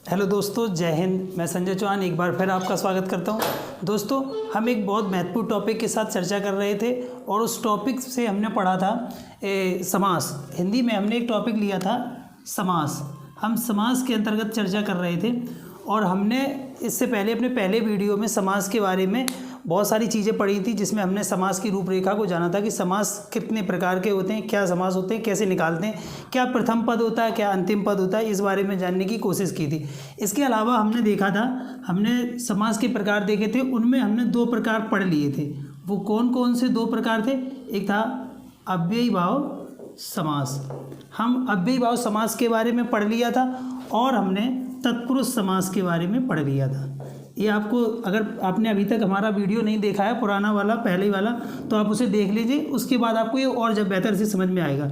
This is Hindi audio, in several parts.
हेलो दोस्तों, जय हिंद। मैं संजय चौहान एक बार फिर आपका स्वागत करता हूं। दोस्तों, हम एक बहुत महत्वपूर्ण टॉपिक के साथ चर्चा कर रहे थे और उस टॉपिक से हमने पढ़ा था समास। हिंदी में हमने एक टॉपिक लिया था समास। हम समास के अंतर्गत चर्चा कर रहे थे और हमने इससे पहले अपने पहले वीडियो में समास के बारे में बहुत सारी चीज़ें पढ़ी थी, जिसमें हमने समास की रूपरेखा को जाना था कि समास कितने प्रकार के होते हैं, क्या समास होते हैं, कैसे निकालते हैं, क्या प्रथम पद होता है, क्या अंतिम पद होता है, इस बारे में जानने की कोशिश की थी। इसके अलावा हमने देखा था, हमने समास के प्रकार देखे थे, उनमें हमने दो प्रकार पढ़ लिए थे। वो कौन कौन से दो प्रकार थे? एक था अव्ययी भाव समास। हम अव्ययी भाव समास के बारे में पढ़ लिया था और हमने तत्पुरुष समास के बारे में पढ़ लिया था। ये आपको, अगर आपने अभी तक हमारा वीडियो नहीं देखा है, पुराना वाला, पहले वाला, तो आप उसे देख लीजिए। उसके बाद आपको ये और जब बेहतर से समझ में आएगा।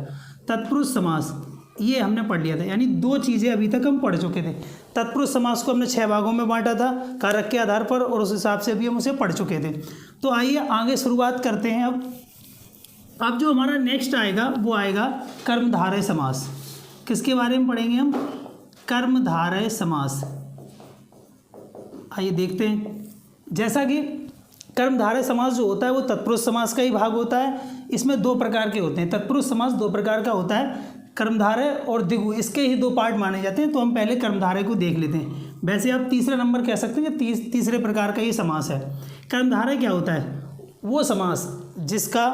तत्पुरुष समास ये हमने पढ़ लिया था, यानी दो चीज़ें अभी तक हम पढ़ चुके थे। तत्पुरुष समास को हमने 6 भागों में बांटा था कारक के आधार पर, और उस हिसाब से भी हम उसे पढ़ चुके थे। तो आइए आगे शुरुआत करते हैं। अब जो हमारा नेक्स्ट आएगा वो आएगा कर्मधारय समास। किसके बारे में पढ़ेंगे हम? कर्मधारय समास। आइए देखते हैं। जैसा कि कर्मधारय समास जो होता है वो तत्पुरुष समास का ही भाग होता है। इसमें दो प्रकार के होते हैं। तत्पुरुष समास दो प्रकार का होता है, कर्मधारय और द्विगु, इसके ही दो पार्ट माने जाते हैं। तो हम पहले कर्मधारय को देख लेते हैं। वैसे आप तीसरा नंबर कह सकते हैं कि तीसरे प्रकार का ये समास है। कर्मधारय क्या होता है? वो समास जिसका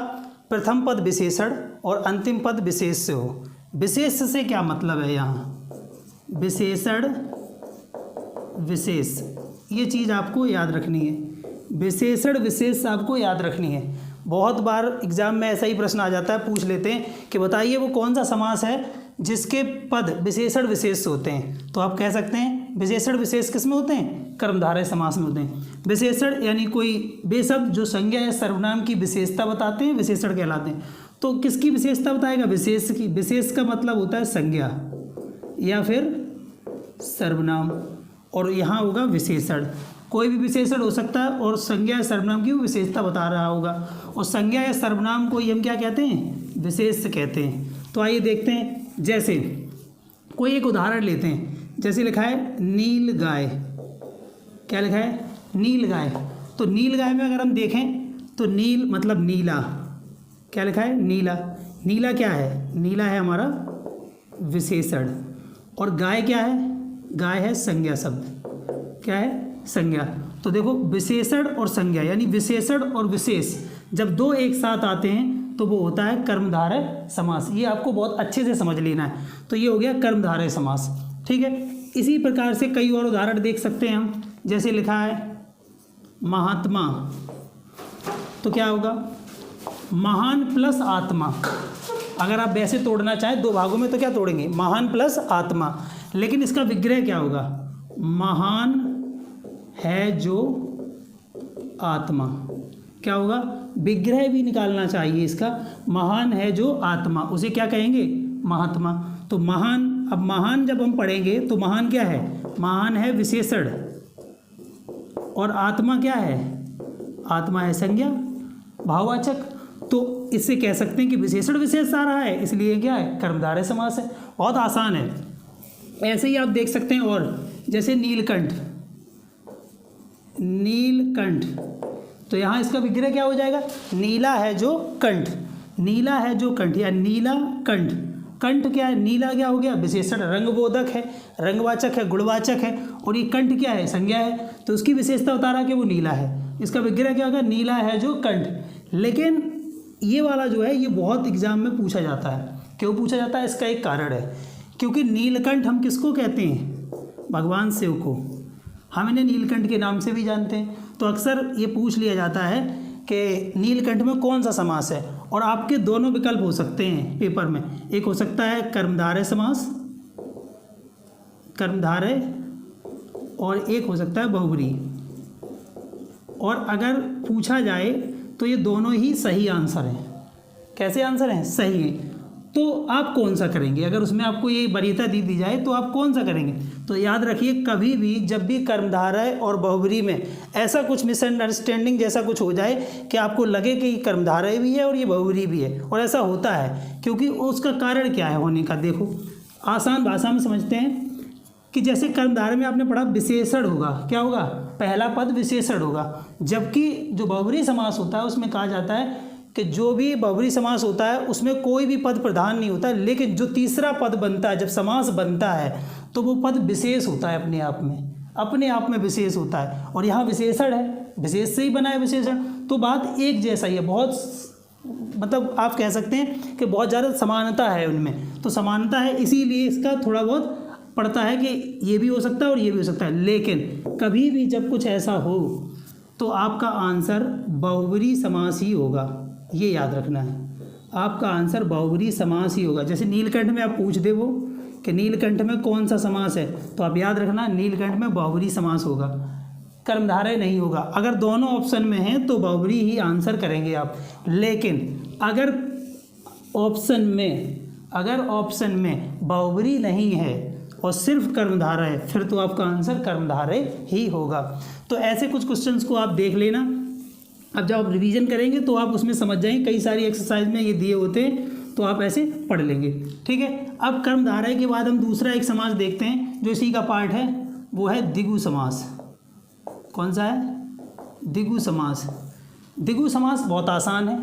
प्रथम पद विशेषण और अंतिम पद विशेष से हो। विशेष से क्या मतलब है? यहाँ विशेषण विशेष, ये चीज़ आपको याद रखनी है। विशेषण विशेष आपको याद रखनी है। बहुत बार एग्जाम में ऐसा ही प्रश्न आ जाता है, पूछ लेते हैं कि बताइए वो कौन सा समास है जिसके पद विशेषण विशेष होते हैं। तो आप कह सकते हैं विशेषण विशेष किस में होते हैं? कर्मधारय समास में होते हैं। विशेषण यानी कोई वे शब्द जो संज्ञा या सर्वनाम की विशेषता बताते हैं, विशेषण कहलाते हैं। तो किसकी विशेषता बताएगा? विशेष की। विशेष का मतलब होता है संज्ञा या फिर सर्वनाम, और यहाँ होगा विशेषण। कोई भी विशेषण हो सकता है और संज्ञा या सर्वनाम की वो विशेषता बता रहा होगा, और संज्ञा या सर्वनाम को ही हम क्या कहते हैं? विशेष कहते हैं। तो आइए देखते हैं। जैसे कोई एक उदाहरण लेते हैं। जैसे लिखा है नील गाय। क्या लिखा है? नील गाय। तो नील गाय में अगर हम देखें तो नील मतलब नीला। क्या लिखा है? नीला। नीला क्या है? नीला है हमारा विशेषण, और गाय क्या है? गाय है संज्ञा शब्द। क्या है? संज्ञा। तो देखो विशेषण और संज्ञा, यानी विशेषण और विशेष जब दो एक साथ आते हैं तो वो होता है कर्मधारय समास। ये आपको बहुत अच्छे से समझ लेना है। तो ये हो गया कर्मधारय समास। ठीक है। इसी प्रकार से कई और उदाहरण देख सकते हैं हम। जैसे लिखा है महात्मा, तो क्या होगा? महान प्लस आत्मा। अगर आप वैसे तोड़ना चाहें दो भागों में तो क्या तोड़ेंगे? महान प्लस आत्मा। लेकिन इसका विग्रह क्या होगा? महान है जो आत्मा। क्या होगा? विग्रह भी निकालना चाहिए इसका। महान है जो आत्मा, उसे क्या कहेंगे? महात्मा। तो महान, अब महान जब हम पढ़ेंगे तो महान क्या है? महान है विशेषण, और आत्मा क्या है? आत्मा है संज्ञा, भाववाचक। तो इससे कह सकते हैं कि विशेषण विशेष आ रहा है, इसलिए क्या है? कर्मधारय समास है। बहुत आसान है। ऐसे ही आप देख सकते हैं। और जैसे नीलकंठ। नीलकंठ, तो यहाँ इसका विग्रह क्या हो जाएगा? नीला है जो कंठ। नीला है जो कंठ, या नीला कंठ। कंठ क्या है? नीला क्या हो गया? विशेषण, रंगबोधक है, रंगवाचक है, गुणवाचक है, और ये कंठ क्या है? संज्ञा है। तो उसकी विशेषता बता रहा कि वो नीला है। इसका विग्रह क्या होगा? नीला है जो कंठ। लेकिन ये वाला जो है ये बहुत एग्जाम में पूछा जाता है। क्यों पूछा जाता है? इसका एक कारण है, क्योंकि नीलकंठ हम किसको कहते हैं? भगवान शिव को। हम इन्हें नीलकंठ के नाम से भी जानते हैं। तो अक्सर ये पूछ लिया जाता है कि नीलकंठ में कौन सा समास है, और आपके दोनों विकल्प हो सकते हैं पेपर में। एक हो सकता है कर्मधारय समास, कर्मधारय, और एक हो सकता है बहुब्रीहि। और अगर पूछा जाए तो ये दोनों ही सही आंसर हैं। कैसे आंसर हैं? सही है। तो आप कौन सा करेंगे? अगर उसमें आपको ये वरीयता दी जाए तो आप कौन सा करेंगे? तो याद रखिए, कभी भी जब भी कर्मधारय और बहुब्रीहि में ऐसा कुछ मिसअंडरस्टैंडिंग जैसा कुछ हो जाए कि आपको लगे कि कर्मधारय भी है और ये बहुब्रीहि भी है, और ऐसा होता है, क्योंकि उसका कारण क्या है होने का? देखो आसान भाषा में समझते हैं। कि जैसे कर्मधारय में आपने पढ़ा विशेषण होगा, क्या होगा, पहला पद विशेषण होगा, जबकि जो बहुब्रीहि समास होता है उसमें कहा जाता है कि जो भी बहुब्रीहि समास होता है उसमें कोई भी पद प्रधान नहीं होता, लेकिन जो तीसरा पद बनता है, जब समास बनता है तो वो पद विशेष होता है, अपने आप में विशेष होता है। और यहाँ विशेषण है, विशेष से ही बना है विशेषण, तो बात एक जैसा ही है, बहुत मतलब आप कह सकते हैं कि बहुत ज़्यादा समानता है उनमें, तो समानता है इसीलिए इसका थोड़ा बहुत पड़ता है कि ये भी हो सकता है और ये भी हो सकता है। लेकिन कभी भी जब कुछ ऐसा हो तो आपका आंसर बहुब्रीहि समास ही होगा, ये याद रखना है, आपका आंसर बहुब्रीहि समास ही होगा। जैसे नीलकंठ में आप पूछ दे वो कि नीलकंठ में कौन सा समास है, तो आप याद रखना नीलकंठ में बहुब्रीहि समास होगा, कर्मधारय नहीं होगा। अगर दोनों ऑप्शन में हैं तो बहुब्रीहि ही आंसर करेंगे आप। लेकिन अगर ऑप्शन में बहुब्रीहि नहीं है और सिर्फ कर्मधारय है, फिर तो आपका आंसर कर्मधारय ही होगा। तो ऐसे कुछ क्वेश्चंस को आप देख लेना। अब जब आप रिवीजन करेंगे तो आप उसमें समझ जाएंगे, कई सारी एक्सरसाइज में ये दिए होते हैं तो आप ऐसे पढ़ लेंगे, ठीक है। अब कर्मधारय के बाद हम दूसरा एक समास देखते हैं जो इसी का पार्ट है, वो है द्विगु समास। कौन सा है, द्विगु समास। द्विगु समास बहुत आसान है,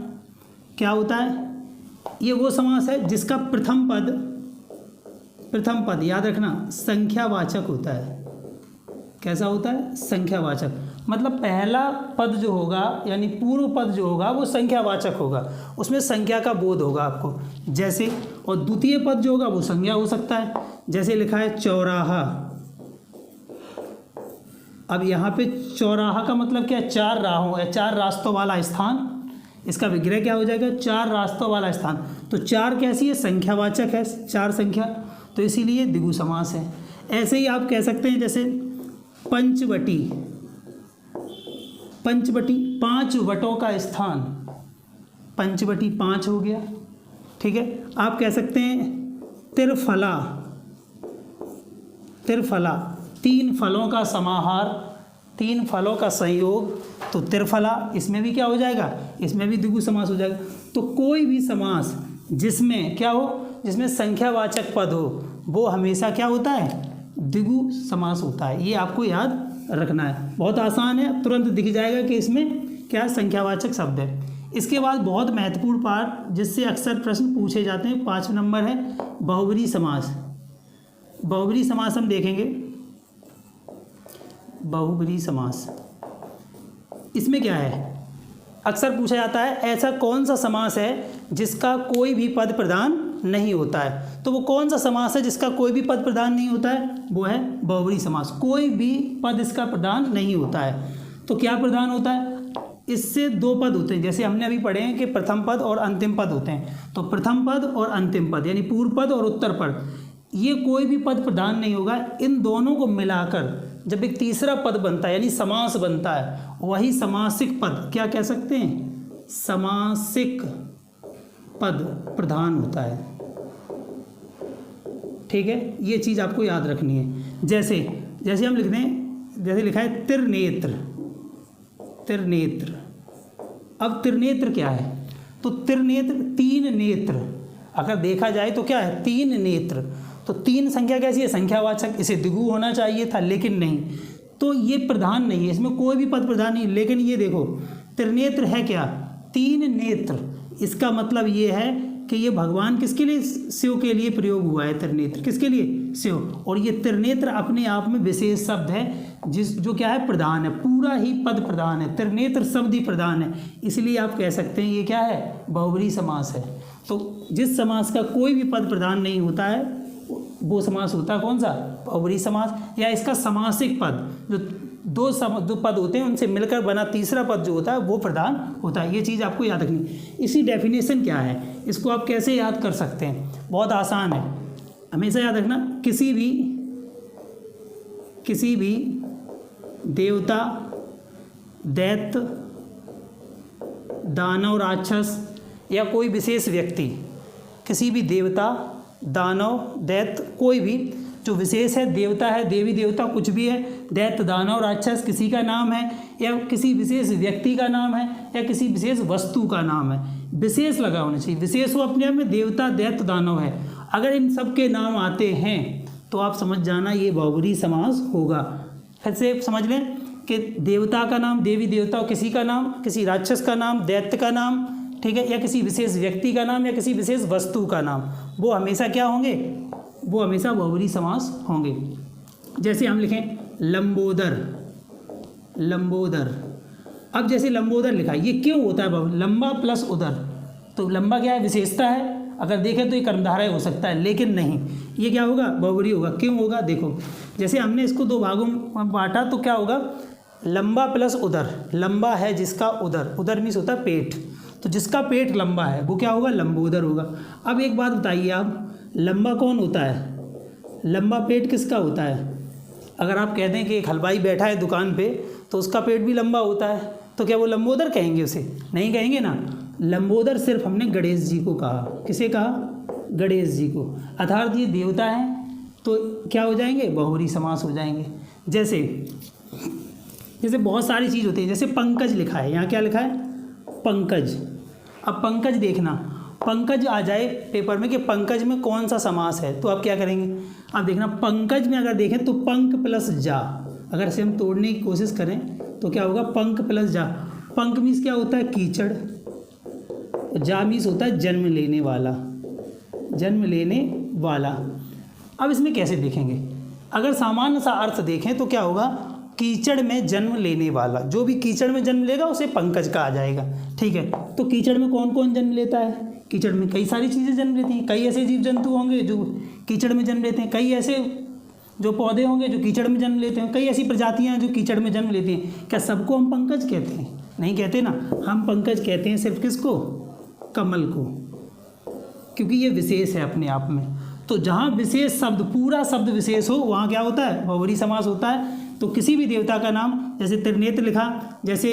क्या होता है, ये वो समास है जिसका प्रथम पद याद रखना संख्यावाचक होता है। कैसा होता है, संख्यावाचक, मतलब पहला पद जो होगा यानी पूर्व पद जो होगा वो संख्यावाचक होगा, उसमें संख्या का बोध होगा आपको। जैसे, और द्वितीय पद जो होगा वो संज्ञा हो सकता है, जैसे लिखा है चौराहा। अब यहाँ पे चौराहा का मतलब क्या है, चार राहों या चार रास्तों वाला स्थान, इसका विग्रह क्या हो जाएगा, चार रास्तों वाला स्थान। तो चार कैसी है, संख्यावाचक है, चार संख्या, तो इसीलिए द्विगु समास है। ऐसे ही आप कह सकते हैं जैसे पंचवटी, पांच वटों का स्थान, पंचवटी पांच हो गया, ठीक है। आप कह सकते हैं त्रिफला, तीन फलों का समाहार, तीन फलों का संयोग, तो त्रिफला, इसमें भी क्या हो जाएगा, इसमें भी द्विगु समास हो जाएगा। तो कोई भी समास जिसमें क्या हो, जिसमें संख्यावाचक पद हो, वो हमेशा क्या होता है, द्विगु समास होता है। ये आपको याद रखना है, बहुत आसान है, तुरंत दिख जाएगा कि इसमें क्या संख्यावाचक शब्द है। इसके बाद बहुत महत्वपूर्ण पार्ट जिससे अक्सर प्रश्न पूछे जाते हैं, 5 नंबर है बहुब्रीहि समास। बहुब्रीहि समास हम देखेंगे, बहुब्रीहि समास, इसमें क्या है, अक्सर पूछा जाता है ऐसा कौन सा समास है जिसका कोई भी पद प्रधान नहीं होता है। तो वो कौन सा समास है जिसका कोई भी पद प्रधान नहीं होता है, वो है बहुब्रीहि समास। कोई भी पद इसका प्रधान नहीं होता है। तो क्या प्रधान होता है, इससे दो पद होते हैं, जैसे हमने अभी पढ़े हैं कि प्रथम पद और अंतिम पद होते हैं। तो प्रथम पद और अंतिम पद यानी पूर्व पद और उत्तर पद, ये कोई भी पद प्रधान नहीं होगा। इन दोनों को मिलाकर जब एक तीसरा पद बनता है यानी समास बनता है, वही समासिक पद, क्या कह सकते हैं, समासिक पद प्रधान होता है, ठीक है। ये चीज़ आपको याद रखनी है। जैसे हम लिखते हैं, जैसे लिखा है त्रिनेत्र। अब त्रिनेत्र क्या है, तो त्रिनेत्र तीन नेत्र, अगर देखा जाए तो क्या है, तीन नेत्र। तो तीन संख्या कैसी है, संख्यावाचक, इसे द्विगु होना चाहिए था लेकिन नहीं, तो ये प्रधान नहीं है, इसमें कोई भी पद प्रधान नहीं। लेकिन ये देखो त्रिनेत्र है क्या, तीन नेत्र, इसका मतलब ये है कि ये भगवान किसके लिए, शिव के लिए प्रयोग हुआ है त्रिनेत्र, किसके लिए, शिव। और ये त्रिनेत्र अपने आप में विशेष शब्द है जो क्या है, प्रधान है, पूरा ही पद प्रधान है, त्रिनेत्र शब्द ही प्रधान है। इसलिए आप कह सकते हैं ये क्या है, बहुब्रीहि समास है। तो जिस समास का कोई भी पद प्रधान नहीं होता है वो समास होता है कौन सा, बहुब्रीहि समास। या इसका समासिक पद, जो दो पद होते हैं उनसे मिलकर बना तीसरा पद जो होता है वो प्रधान होता है। ये चीज़ आपको याद रखनी। इसी डेफिनेशन क्या है, इसको आप कैसे याद कर सकते हैं, बहुत आसान है, हमेशा याद रखना। किसी भी देवता, दैत्य, दानव, राक्षस या कोई विशेष व्यक्ति, किसी भी देवता, दानव, दैत्य, कोई भी जो विशेष है, देवता है, देवी देवता कुछ भी है, दैत्य, दानव, राक्षस किसी का नाम है, या किसी विशेष व्यक्ति का नाम है, या किसी विशेष वस्तु का नाम है, विशेष लगा होना चाहिए। विशेष वो अपने आप में देवता, दैत्य, दानव है। अगर इन सब के नाम आते हैं तो आप समझ जाना ये बहुब्रीहि समास होगा। फिर से समझ लें कि देवता का नाम, देवी देवता, किसी का नाम, किसी राक्षस का नाम, दैत्य का नाम, ठीक है, या किसी विशेष व्यक्ति का नाम या किसी विशेष वस्तु का नाम, वो हमेशा क्या होंगे, वो हमेशा बहुब्रीहि समास होंगे। जैसे हम लिखें लंबोदर, लंबोदर। अब जैसे लंबोदर लिखा है, ये क्यों होता है लंबा प्लस उदर, तो लंबा क्या है, विशेषता है, अगर देखें तो ये कर्मधारय हो सकता है, लेकिन नहीं, ये क्या होगा, बहुब्रीहि होगा। क्यों होगा, देखो जैसे हमने इसको दो भागों में बांटा तो क्या होगा, लंबा प्लस उदर, लंबा है जिसका उदर, उदर मीन्स होता है पेट, तो जिसका पेट लंबा है वो क्या होगा, लंबोदर होगा। अब एक बात बताइए आप, लंबा कौन होता है, लंबा पेट किसका होता है? अगर आप कहते हैं कि एक हलवाई बैठा है दुकान पे तो उसका पेट भी लंबा होता है, तो क्या वो लंबोदर कहेंगे उसे? नहीं कहेंगे ना। लंबोदर सिर्फ हमने गणेश जी को कहा। किसे कहा? गणेश जी को। अर्थात ये देवता हैं तो क्या हो जाएंगे, बहुब्रीहि समास हो जाएंगे। जैसे बहुत सारी चीज़ होती है, जैसे पंकज लिखा है, यहाँ क्या लिखा है, पंकज। अब पंकज देखना, पंकज आ जाए पेपर में कि पंकज में कौन सा समास है, तो आप क्या करेंगे, आप देखना पंकज में अगर देखें तो पंक प्लस जा, अगर इसे हम तोड़ने की कोशिश करें तो क्या होगा, पंक प्लस जा। पंक मीन्स क्या होता है, कीचड़, जा मीन्स होता है जन्म लेने वाला, जन्म लेने वाला। अब इसमें कैसे देखेंगे, अगर सामान्य सा अर्थ देखें तो क्या होगा, कीचड़ में जन्म लेने वाला, जो भी कीचड़ में जन्म लेगा उसे पंकज कहा जाएगा। ठीक है, तो कीचड़ में कौन कौन जन्म लेता है, कीचड़ में कई सारी चीज़ें जन्म लेती हैं, कई ऐसे जीव जंतु होंगे जो कीचड़ में जन्म लेते हैं, कई ऐसे जो पौधे होंगे जो कीचड़ में जन्म लेते हैं, कई ऐसी प्रजातियां हैं जो कीचड़ में जन्म लेती हैं। क्या सबको हम पंकज कहते हैं? नहीं कहते ना, हम पंकज कहते हैं सिर्फ किसको, कमल को, क्योंकि ये विशेष है अपने आप में। तो जहाँ विशेष शब्द, पूरा शब्द विशेष हो, वहाँ क्या होता है, बहुब्रीहि समास होता है। तो किसी भी देवता का नाम, जैसे त्रिनेत्र लिखा, जैसे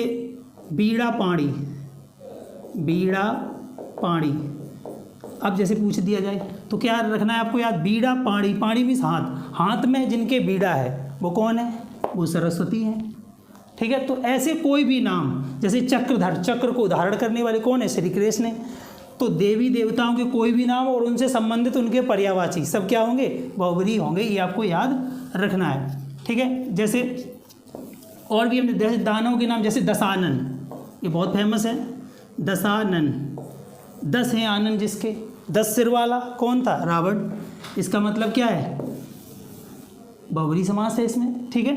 बीड़ा पाणी, बीड़ा पाणी। अब जैसे पूछ दिया जाए तो क्या रखना है आपको याद, बीड़ा पाणी, पाणी मीन्स हाथ, हाथ में जिनके बीड़ा है वो कौन है, वो सरस्वती हैं। ठीक है, तो ऐसे कोई भी नाम, जैसे चक्रधर, चक्र को धारण करने वाले कौन है, श्री कृष्ण है। तो देवी देवताओं के कोई भी नाम और उनसे संबंधित उनके पर्यायवाची सब क्या होंगे, बहुब्रीहि होंगे, ये आपको याद रखना है। ठीक है, जैसे और भी हम जैसे दानवों के नाम, जैसे दशानन, ये बहुत फेमस है, दशानन, 10 हैं आनंद जिसके, 10 सिर वाला कौन था, रावण। इसका मतलब क्या है, बहुब्रीहि समास है इसमें। ठीक है,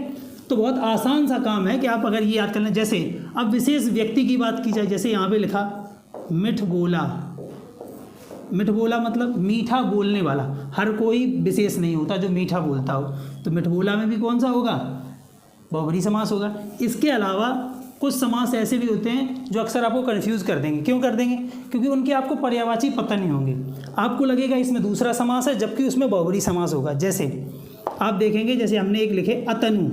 तो बहुत आसान सा काम है कि आप अगर ये याद कर लें। जैसे अब विशेष व्यक्ति की बात की जाए, जैसे यहाँ पे लिखा मिठ बोला, मिठ बोला मतलब मीठा बोलने वाला, हर कोई विशेष नहीं होता जो मीठा बोलता हो, तो मिठ बोला में भी कौन सा होगा, बहुब्रीहि समास होगा। इसके अलावा कुछ समास ऐसे भी होते हैं जो अक्सर आपको कंफ्यूज कर देंगे। क्यों कर देंगे, क्योंकि उनके आपको पर्यायवाची पता नहीं होंगे, आपको लगेगा इसमें दूसरा समास है जबकि उसमें बहुब्रीहि समास होगा। जैसे आप देखेंगे, जैसे हमने एक लिखे अतनु,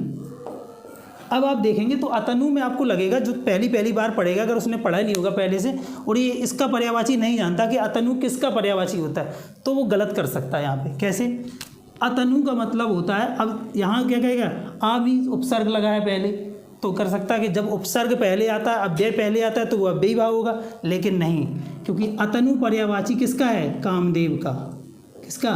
अब आप देखेंगे तो अतनु में आपको लगेगा, जो पहली बार पढ़ेगा अगर उसने पढ़ा नहीं होगा पहले से और ये इसका पर्यायवाची नहीं जानता कि अतनु किसका पर्यायवाची होता है, तो वो गलत कर सकता है यहाँ पे। कैसे, अतनु का मतलब होता है, अब यहाँ क्या कहेगा, आ भी उपसर्ग लगा है पहले, तो कर सकता है कि जब उपसर्ग पहले आता है, अव्यय पहले आता है तो वो अव्ययी भाव होगा, लेकिन नहीं, क्योंकि अतनु पर्यायवाची किसका है, कामदेव का। किसका,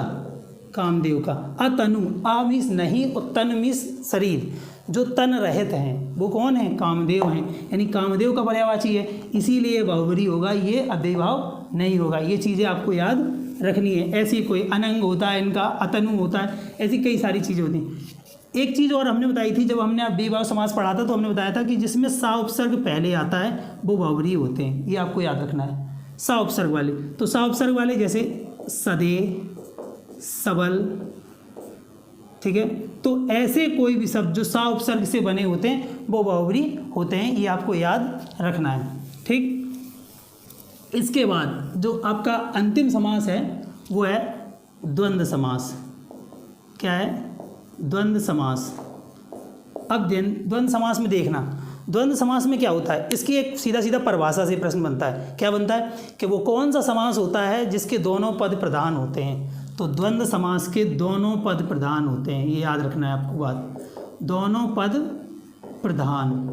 कामदेव का। अतनु, आ मीन्स नहीं, और तन मीन्स शरीर, जो तन रहित हैं वो कौन है, कामदेव हैं, यानी कामदेव का पर्यायवाची है, इसीलिए बहुब्रीहि होगा, ये अव्ययी भाव नहीं होगा। ये चीज़ें आपको याद रखनी है। ऐसी कोई अनंग होता है इनका, अतनु होता है, ऐसी कई सारी चीज़ें होती हैं। एक चीज़ और हमने बताई थी, जब हमने अव्ययी भाव समास पढ़ा था तो हमने बताया था कि जिसमें सा उपसर्ग पहले आता है वो बहुब्रीहि होते हैं, ये आपको याद रखना है। सा उपसर्ग वाले, तो सा उपसर्ग वाले जैसे सदे, सबल, ठीक है, तो ऐसे कोई भी शब्द जो सा उपसर्ग से बने होते हैं वो बहुब्रीहि होते हैं, ये आपको याद रखना है। ठीक, इसके बाद जो आपका अंतिम समास है वो है द्वंद्व समास। क्या है, द्वंद्व समास। अब द्वंद्व समास में देखना, द्वंद्व समास में क्या होता है, इसकी एक सीधा सीधा परिभाषा से प्रश्न बनता है। क्या बनता है कि वो कौन सा समास होता है जिसके दोनों पद प्रधान होते हैं। तो द्वंद्व समास के दोनों पद प्रधान होते हैं, ये याद रखना है आपको बात, दोनों पद प्रधान,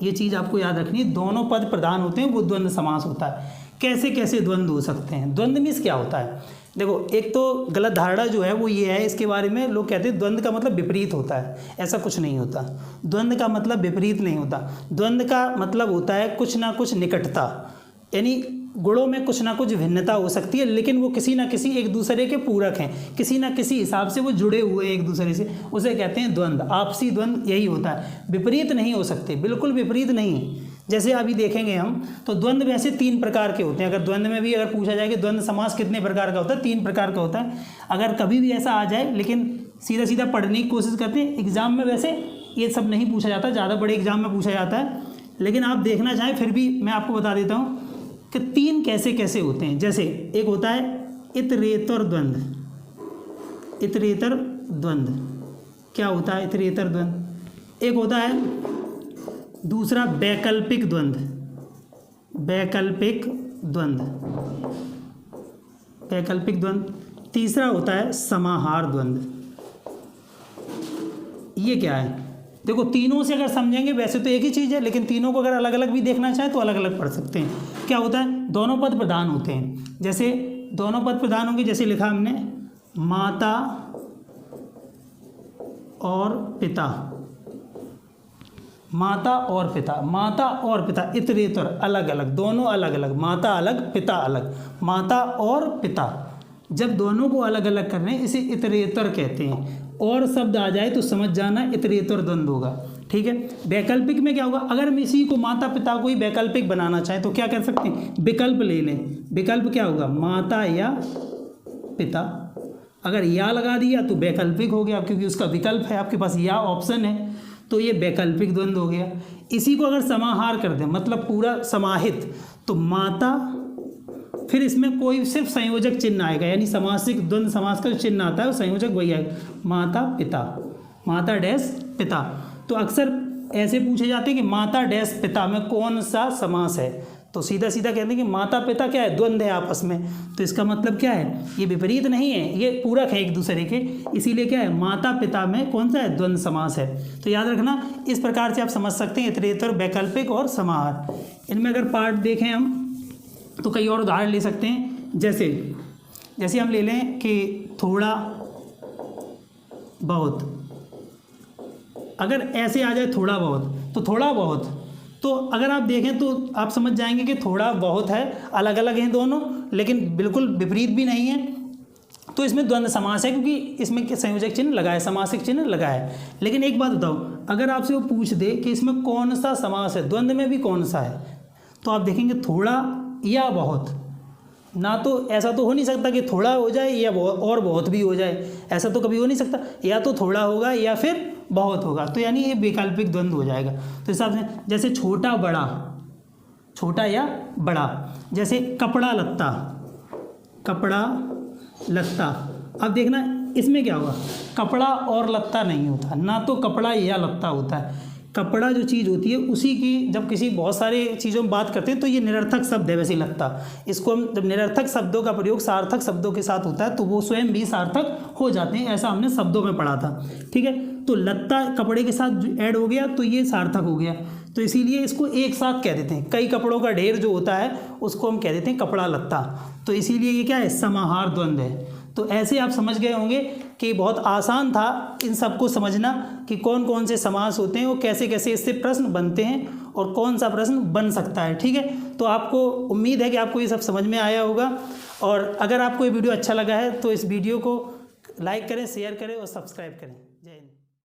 ये चीज़ आपको याद रखनी है, दोनों पद प्रधान होते हैं वो द्वंद्व समास होता है। कैसे कैसे द्वंद्व हो सकते हैं। द्वंद्व मीन्स क्या होता है, देखो एक तो गलत धारणा जो है वो ये है इसके बारे में, लोग कहते हैं द्वंद्व का मतलब विपरीत होता है, ऐसा कुछ नहीं होता। द्वंद्व का मतलब विपरीत नहीं होता। द्वंद्व का मतलब होता है कुछ ना कुछ निकटता, यानी गुणों में कुछ ना कुछ भिन्नता हो सकती है, लेकिन वो किसी ना किसी एक दूसरे के पूरक हैं, किसी ना किसी हिसाब से वो जुड़े हुए हैं एक दूसरे से, उसे कहते हैं द्वंद्व। आपसी द्वंद्व यही होता है, विपरीत नहीं हो सकते, बिल्कुल विपरीत नहीं। जैसे अभी देखेंगे हम तो द्वंद्व वैसे 3 प्रकार के होते हैं। अगर द्वंद्व में भी अगर पूछा जाए कि द्वंद्व समास कितने प्रकार का होता है, 3 प्रकार का होता है। अगर कभी भी ऐसा आ जाए, लेकिन सीधा सीधा पढ़ने की कोशिश करते हैं। एग्जाम में वैसे ये सब नहीं पूछा जाता, ज़्यादा बड़े एग्जाम में पूछा जाता है, लेकिन आप देखना चाहें फिर भी मैं आपको बता देता हूँ कि 3 कैसे कैसे होते हैं। जैसे एक होता है इतरेतर द्वंद्व। इतरेतर द्वंद्व क्या होता है? इतरेतर द्वंद्व। एक होता है दूसरा वैकल्पिक द्वंद्व। वैकल्पिक द्वंद्व, वैकल्पिक द्वंद्व। तीसरा होता है समाहार द्वंद्व। ये क्या है? देखो तीनों से अगर समझेंगे वैसे तो एक ही चीज़ है, लेकिन तीनों को अगर अलग अलग भी देखना चाहें तो अलग अलग पढ़ सकते हैं। क्या होता है? दोनों पद प्रधान होते हैं। जैसे दोनों पद प्रधान होंगे, जैसे लिखा हमने माता और पिता। माता और पिता, माता और पिता इतरेतर अलग अलग, दोनों अलग अलग, माता अलग पिता अलग, माता और पिता। जब दोनों को अलग अलग कर रहे हैं इसे इतरेतर कहते हैं। और शब्द आ जाए तो समझ जाना इतरेतर द्वंद्व होगा, ठीक है। वैकल्पिक में क्या होगा? अगर हम इसी को माता पिता को ही वैकल्पिक बनाना चाहें तो क्या कर सकते हैं? विकल्प ले लें। विकल्प क्या होगा? माता या पिता। अगर या लगा दिया तो वैकल्पिक हो गया, क्योंकि उसका विकल्प है, आपके पास या ऑप्शन है, तो ये वैकल्पिक द्वंद्व हो गया। इसी को अगर समाहार कर दें, मतलब पूरा समाहित, तो माता, फिर इसमें कोई सिर्फ संयोजक चिन्ह आएगा, यानी समासिक द्वंद्व समास का जो चिन्ह आता है वो संयोजक वही आएगा, माता पिता, माता डैश पिता। तो अक्सर ऐसे पूछे जाते हैं कि माता डैश पिता में कौन सा समास है, तो सीधा सीधा कहते हैं कि माता पिता क्या है? द्वंद्व है आपस में। तो इसका मतलब क्या है? ये विपरीत नहीं है, ये पूरक है एक दूसरे के, इसीलिए क्या है? माता पिता में कौन सा है? द्वंद्व समास है। तो याद रखना, इस प्रकार से आप समझ सकते हैं इतरेतर, वैकल्पिक और समाहार। इनमें अगर पार्ट देखें हम तो कई और उदाहरण ले सकते हैं। जैसे हम ले लें कि थोड़ा बहुत, अगर ऐसे आ जाए थोड़ा बहुत, तो थोड़ा बहुत, तो अगर आप देखें तो आप समझ जाएंगे कि थोड़ा बहुत है, अलग अलग हैं दोनों, लेकिन बिल्कुल विपरीत भी नहीं है। तो इसमें द्वंद्व समास है, क्योंकि इसमें संयोजक चिन्ह लगा है, समासिक चिन्ह लगा है। लेकिन एक बात बताओ, अगर आपसे वो पूछ दे कि इसमें कौन सा समास है, द्वंद्व में भी कौन सा है, तो आप देखेंगे थोड़ा या बहुत। ना तो ऐसा तो हो नहीं सकता कि थोड़ा हो जाए या और बहुत भी हो जाए, ऐसा तो कभी हो नहीं सकता। या तो थोड़ा होगा या फिर बहुत होगा, तो यानी ये वैकल्पिक द्वंद्व हो जाएगा। तो हिसाब से जैसे छोटा बड़ा, छोटा या बड़ा, जैसे कपड़ा लत्ता, कपड़ा लत्ता। अब देखना इसमें क्या होगा? कपड़ा और लत्ता नहीं होता, ना तो कपड़ा या लत्ता होता है। कपड़ा जो चीज़ होती है उसी की, जब किसी बहुत सारे चीज़ों में बात करते हैं तो ये निरर्थक शब्द है वैसे लत्ता। इसको हम जब निरर्थक शब्दों का प्रयोग सार्थक शब्दों के साथ होता है तो वो स्वयं भी सार्थक हो जाते हैं, ऐसा हमने शब्दों में पढ़ा था, ठीक है। तो लत्ता कपड़े के साथ ऐड हो गया तो ये सार्थक हो गया, तो इसीलिए इसको एक साथ कह देते हैं। कई कपड़ों का ढेर जो होता है उसको हम कह देते हैं कपड़ा लत्ता, तो इसीलिए ये क्या है? समाहार द्वंद्व है। तो ऐसे आप समझ गए होंगे कि बहुत आसान था इन सबको समझना कि कौन कौन से समास होते हैं, वो कैसे कैसे इससे प्रश्न बनते हैं और कौन सा प्रश्न बन सकता है, ठीक है। तो आपको उम्मीद है कि आपको ये सब समझ में आया होगा, और अगर आपको ये वीडियो अच्छा लगा है तो इस वीडियो को लाइक करें, शेयर करें और सब्सक्राइब करें।